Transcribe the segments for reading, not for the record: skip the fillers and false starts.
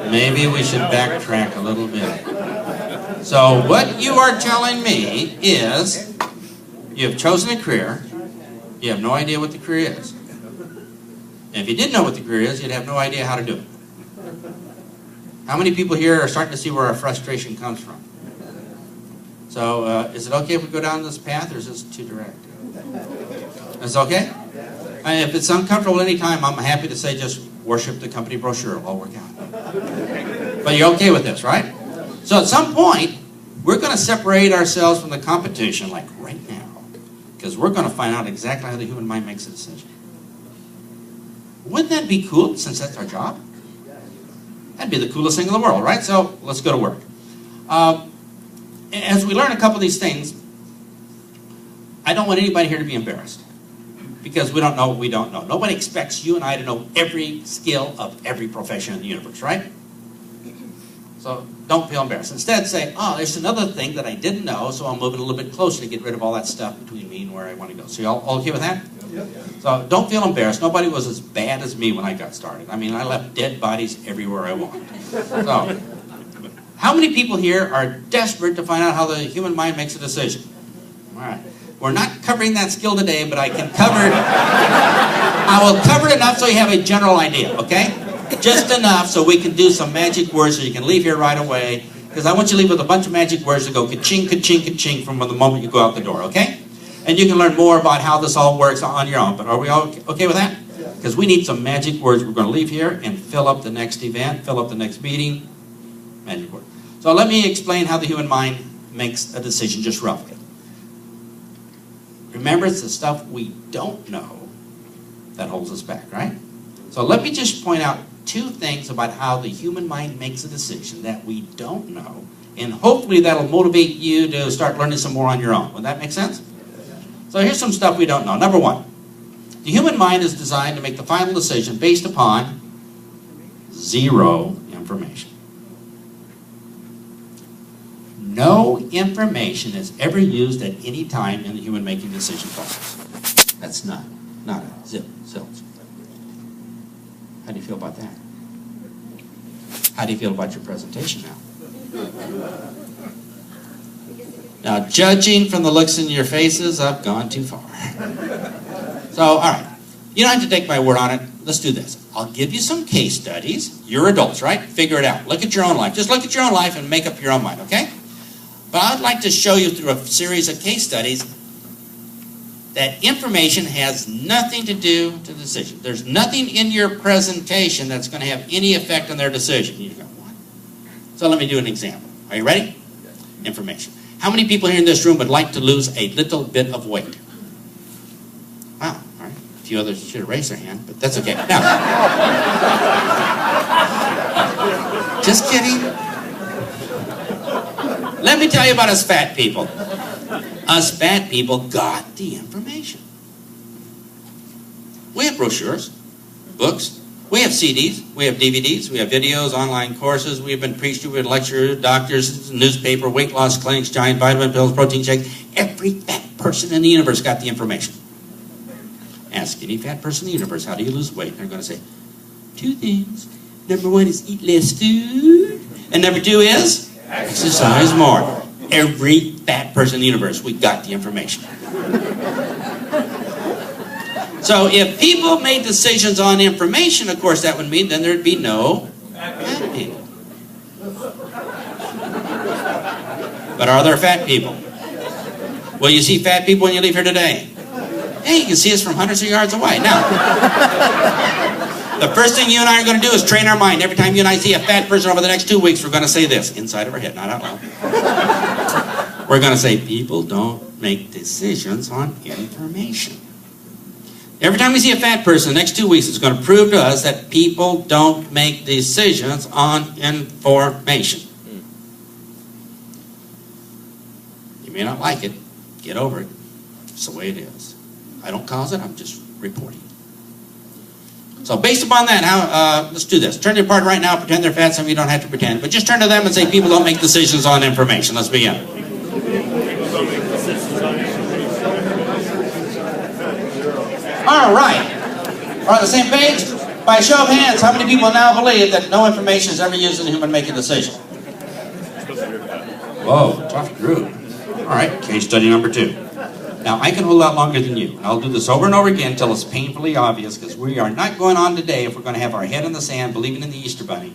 Maybe we should backtrack a little bit. So what you are telling me is you have chosen a career, you have no idea what the career is. And if you did know what the career is, you'd have no idea how to do it. How many people here are starting to see where our frustration comes from? So is it okay if we go down this path, or is this too direct? Is it okay? If it's uncomfortable anytime, I'm happy to say just worship the company brochure. It'll all work out. But you're okay with this, right? So at some point, we're going to separate ourselves from the competition, like right now, because we're going to find out exactly how the human mind makes a decision. Wouldn't that be cool, since that's our job? That'd be the coolest thing in the world, right? So let's go to work. As we learn a couple of these things, I don't want anybody here to be embarrassed, because we don't know what we don't know. Nobody expects you and I to know every skill of every profession in the universe, right? So don't feel embarrassed. Instead say, oh, there's another thing that I didn't know, so I'm moving a little bit closer to get rid of all that stuff between me and where I want to go. So you all okay with that? Yep. So don't feel embarrassed. Nobody was as bad as me when I got started. I mean, I left dead bodies everywhere I walked. So, how many people here are desperate to find out how the human mind makes a decision? All right. We're not covering that skill today, but I can cover it. I will cover it enough so you have a general idea, okay? Just enough so we can do some magic words so you can leave here right away, because I want you to leave with a bunch of magic words that go ka-ching, ka-ching, ka-ching from the moment you go out the door, okay? And you can learn more about how this all works on your own. But are we all okay with that? Because we need some magic words. We're going to leave here and fill up the next event, fill up the next meeting. Magic word. So let me explain how the human mind makes a decision just roughly. Remember, it's the stuff we don't know that holds us back, right? So let me just point out two things about how the human mind makes a decision that we don't know, and hopefully that'll motivate you to start learning some more on your own. Would that make sense? So here's some stuff we don't know. Number one, the human mind is designed to make the final decision based upon zero information. No information is ever used at any time in the human making decision process. That's not a zip, zilch. How do you feel about that? How do you feel about your presentation now? Now, judging from the looks in your faces, I've gone too far. So, all right. You don't have to take my word on it. Let's do this. I'll give you some case studies. You're adults, right? Figure it out. Look at your own life. Just look at your own life and make up your own mind, okay? But I'd like to show you through a series of case studies that information has nothing to do with the decision. There's nothing in your presentation that's going to have any effect on their decision. You go, what? So let me do an example. Are you ready? Information. How many people here in this room would like to lose a little bit of weight? Wow, all right. A few others should have raised their hand, but that's okay. Now, just kidding. Let me tell you about us fat people. Us fat people got the information. We have brochures, books, we have CDs, we have DVDs, we have videos, online courses, we have been preached to, we have lectures, doctors, newspaper, weight loss clinics, giant vitamin pills, protein shakes. Every fat person in the universe got the information. Ask any fat person in the universe, how do you lose weight? They're going to say, two things. Number one is eat less food, and number two is exercise more. Every fat person in the universe, we got the information. So if people made decisions on information, of course that would mean then there'd be no fat people. But are there fat people? Will you see fat people when you leave here today? Hey, you can see us from hundreds of yards away. Now, the first thing you and I are going to do is train our mind. Every time you and I see a fat person over the next 2 weeks, we're going to say this, inside of our head, not out loud. We're going to say, people don't make decisions on information. Every time we see a fat person, the next 2 weeks, it's going to prove to us that people don't make decisions on information. You may not like it. Get over it. It's the way it is. I don't cause it. I'm just reporting. So based upon that, let's do this. Turn to your partner right now. Pretend they're fat. Some of you don't have to pretend. But just turn to them and say, people don't make decisions on information. Let's begin. All right. We're on the same page? By a show of hands, how many people now believe that no information is ever used in a human making a decision? Whoa, tough group. All right, case study number 2. Now, I can hold out longer than you, and I'll do this over and over again until it's painfully obvious, because we are not going on today if we're going to have our head in the sand believing in the Easter Bunny.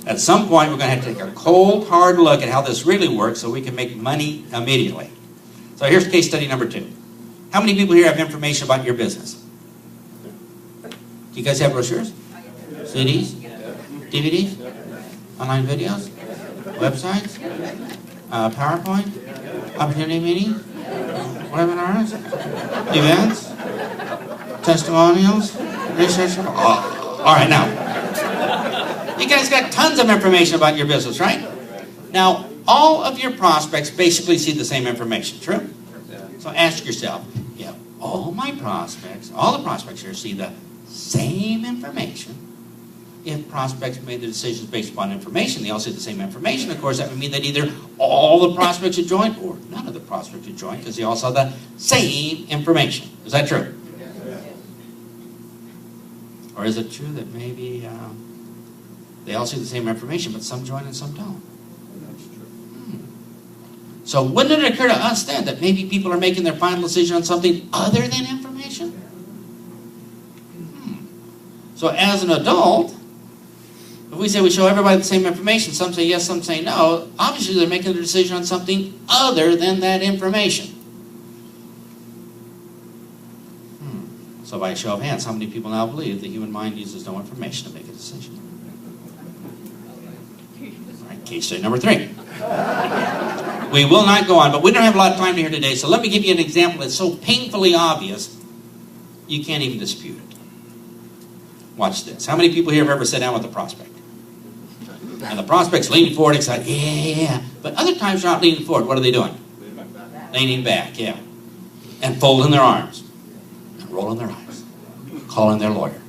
At some point, we're going to have to take a cold, hard look at how this really works so we can make money immediately. So here's case study number 2. How many people here have information about your business? Do you guys have brochures? CDs? DVDs? Online videos? Websites? PowerPoint? Opportunity meetings? Webinars? Events? Testimonials? Research? Oh, all right, now. You guys got tons of information about your business, right? Now, all of your prospects basically see the same information, true? So ask yourself, yeah, all the prospects here see the same information. If prospects made the decisions based upon information, they all see the same information. Of course, that would mean that either all the prospects would join or none of the prospects would join because they all saw the same information. Is that true? Or is it true that maybe they all see the same information, but some join and some don't? So wouldn't it occur to us then that maybe people are making their final decision on something other than information? So as an adult, if we say we show everybody the same information, some say yes, some say no, obviously they're making their decision on something other than that information. So by a show of hands, how many people now believe the human mind uses no information to make a decision? All right, case study number 3. We will not go on, but we don't have a lot of time here today, so let me give you an example that's so painfully obvious, you can't even dispute it. Watch this. How many people here have ever sat down with a prospect? And the prospect's leaning forward, excited, yeah. But other times they're not leaning forward. What are they doing? Leaning back, yeah. And folding their arms. And rolling their eyes. Calling their lawyer.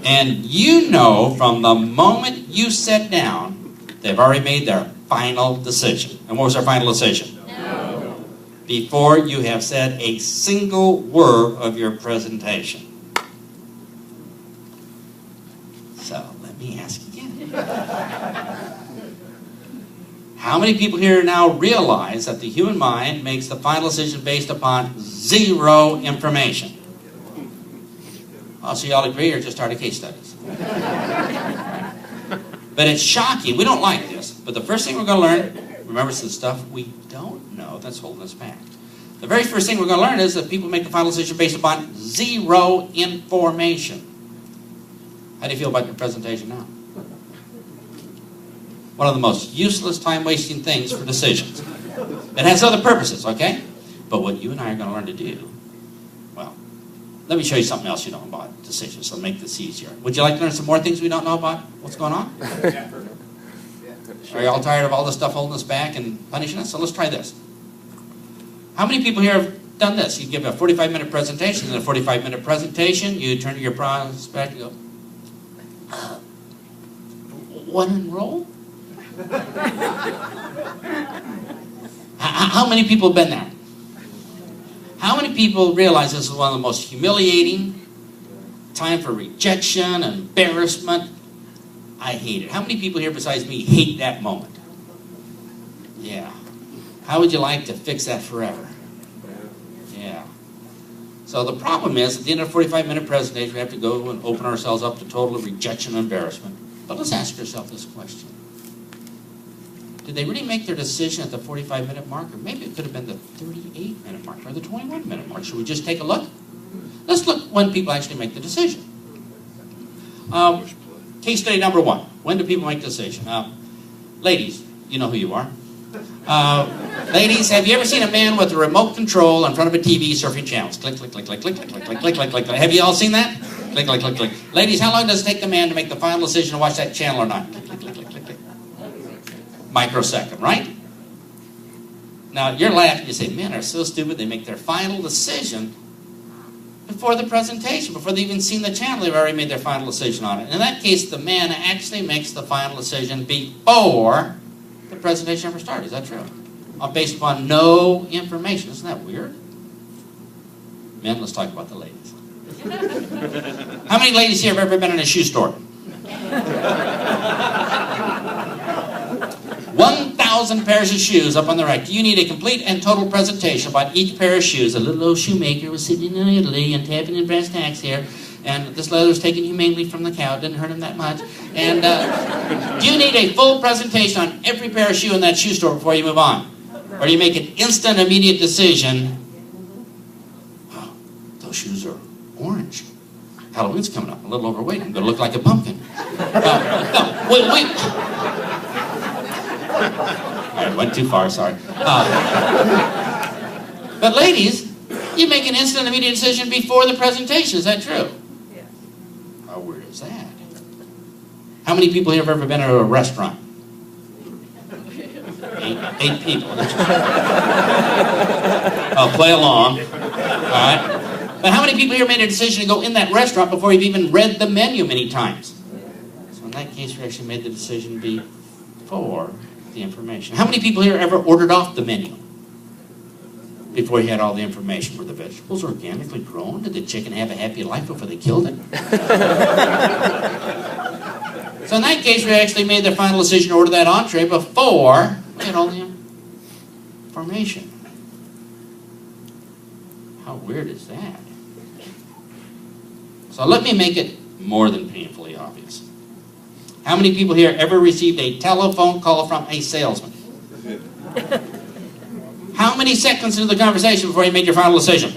And you know from the moment you sit down, they've already made their final decision. And what was their final decision? No. Before you have said a single word of your presentation. So let me ask again. How many people here now realize that the human mind makes the final decision based upon zero information? I'll see y'all agree or just start a case studies. But it's shocking. We don't like this. But the first thing we're going to learn, remember, it's the stuff we don't know that's holding us back. The very first thing we're going to learn is that people make the final decision based upon zero information. How do you feel about your presentation now? One of the most useless, time-wasting things for decisions. It has other purposes, okay? But what you and I are going to learn to do, well, let me show you something else you know about decisions, so make this easier. Would you like to learn some more things we don't know about what's going on? Are you all tired of all this stuff holding us back and punishing us? So let's try this. How many people here have done this? You give a 45-minute presentation. In a 45-minute presentation, you turn to your prospect and go, want to enroll? How many people have been there? How many people realize this is one of the most humiliating time for rejection and embarrassment? I hate it. How many people here besides me hate that moment? Yeah. How would you like to fix that forever? Yeah. So the problem is, at the end of a 45-minute presentation, we have to go and open ourselves up to total rejection and embarrassment. But let's ask yourself this question. Did they really make their decision at the 45-minute mark? Or maybe it could have been the 38-minute mark or the 21-minute mark. Should we just take a look? Let's look when people actually make the decision. Case study number 1. When do people make the decision? Ladies, you know who you are. Ladies, have you ever seen a man with a remote control in front of a TV surfing channels? Click, click, click, click, click, click, click, click, click, click, click. Have you all seen that? Click, click, click, click. Ladies, how long does it take the man to make the final decision to watch that channel or not? Click, click, click, click, click, click. Microsecond, right? Now, you're laughing. You say, men are so stupid. They make their final decision before the presentation, before they've even seen the channel. They've already made their final decision on it. In that case, the man actually makes the final decision before the presentation ever started. Is that true? Based upon no information. Isn't that weird? Men, let's talk about the ladies. How many ladies here have ever been in a shoe store? 1,000 pairs of shoes up on the right. Do you need a complete and total presentation about each pair of shoes? A little old shoemaker was sitting in Italy and tapping in brass tacks here, and this leather was taken humanely from the cow. It didn't hurt him that much. And do you need a full presentation on every pair of shoe in that shoe store before you move on? Or do you make an instant, immediate decision? Oh, those shoes are orange. Halloween's coming up. I'm a little overweight. I'm going to look like a pumpkin. No, wait. I went too far, sorry. But ladies, you make an instant, immediate decision before the presentation. Is that true? Yes. How weird is that? How many people here have ever been to a restaurant? 8 people. I'll play along. All right. But how many people here made a decision to go in that restaurant before you've even read the menu many times? So in that case, you actually made the decision before the information. How many people here ever ordered off the menu before you had all the information? Were the vegetables organically grown? Did the chicken have a happy life before they killed it? So in that case, we actually made the final decision to order that entree before we had all the information. How weird is that? So let me make it more than painfully obvious. How many people here ever received a telephone call from a salesman? How many seconds into the conversation before you made your final decision?